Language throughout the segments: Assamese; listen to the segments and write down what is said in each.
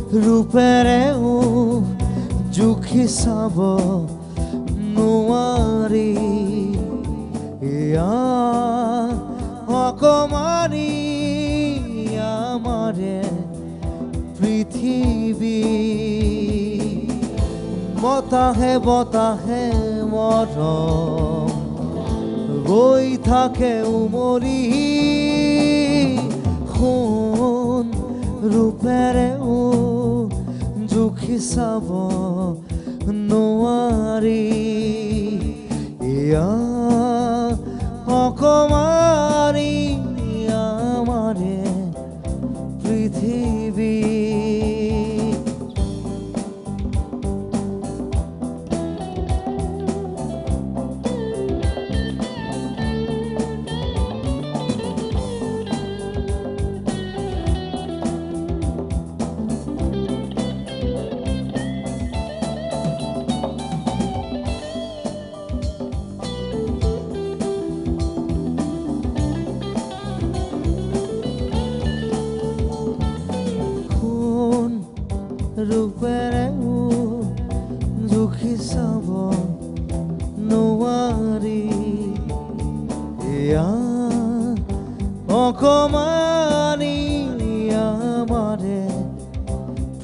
ৰূপেৰেও জুখি চাব নোৱাৰি এয়া অকমানি আমাৰে পৃথিৱী বতাহে বতাহে মৰম গৈ থাকে উমৰি সোণ ৰূপেৰেও জুখি চাব নোৱাৰি এয়া অকমানি আমাৰে পৃথিৱী ৰূপেৰেও জুখি চাব নোৱাৰি এয়া অকমানি আমাৰে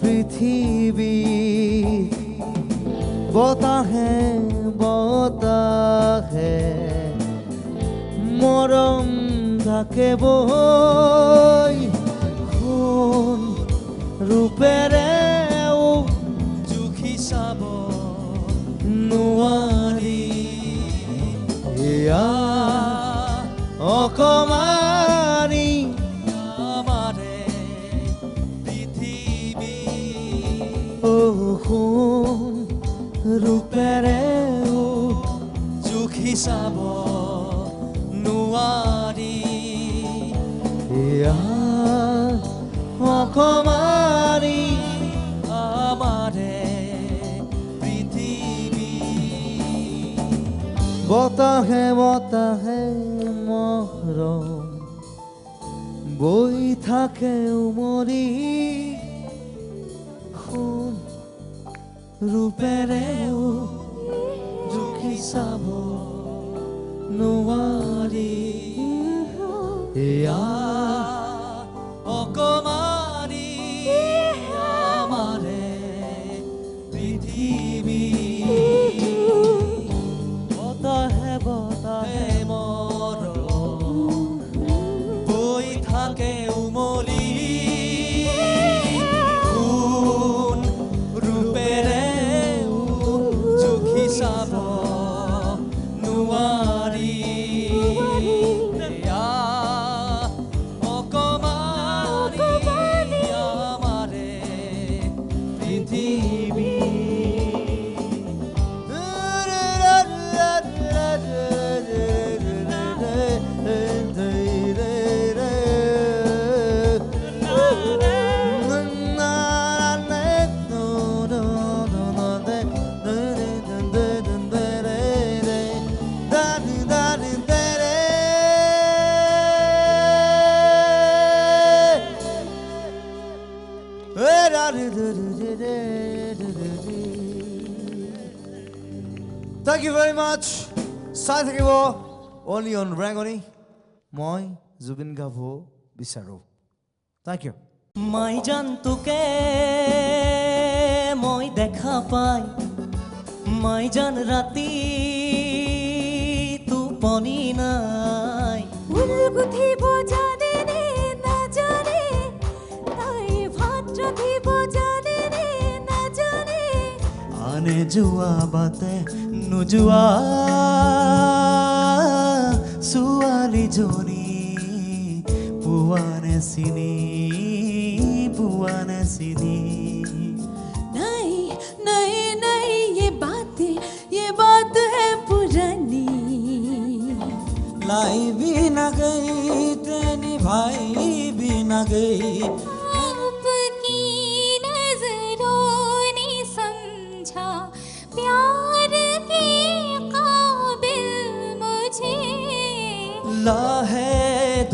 পৃথিৱী বতাহে বতাহে মৰম থাকে বৈ সোণ ৰূপেৰে চাব নোৱাৰি এয়া অকমানি আমাৰে পৃথিৱী সোণ ৰূপেৰেও জুখি চাব নোৱাৰি এয়া অকমানি আমাৰে বতাহে বতাহে মৰম বৈ থাকে উমৰি সোণ ৰূপেৰেও জুখি চাব নোৱাৰি এয়া অকমানি আমাৰে পৃথিৱী বতাহে বতাহে মৰম বৈ থাকে উমলি সোণ ৰূপেৰেও জুখি চাব নোৱাৰি এয়া অকমানি আমাৰে পৃথিৱী Thank you very much. চাই থাকিব only on Rangoni. মই জুবিন গাভ বিচাৰো। Thank you. মই জানতুকে মই দেখা পাই মই জান ৰাতি টোপনি নাই উলগুঠিব জানে নে নাজানে তাই ভাত ৰান্ধিব জানে নে নাজানে আনে যোৱা বাটে নোযোৱা ছোৱালীজনী পুৱানে চিনি नहीं नहीं नहीं ये बात है पुरानी लाई भी न गई तेरी भाई भी न गई आपकी नजरों ने समझा प्यार के काबिल मुझे लाहे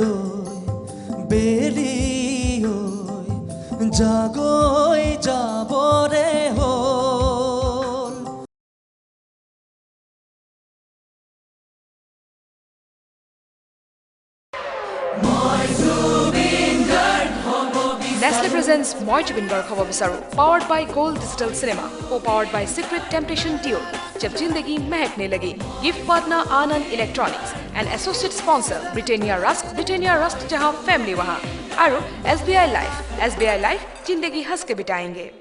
दो बेली जागो যাবৰে হ'ল Nestle presents Moi Jubin Garg Hobo Bisaru, powered by Gold Digital Cinema, co-powered by Secret Temptation Duo, Jab Jindagi Mehkne Lagi, gift partner Anand Electronics, and associate sponsor Britannia Rust jahan family wahan, aru SBI Life, Jindagi Haske Bitayenge.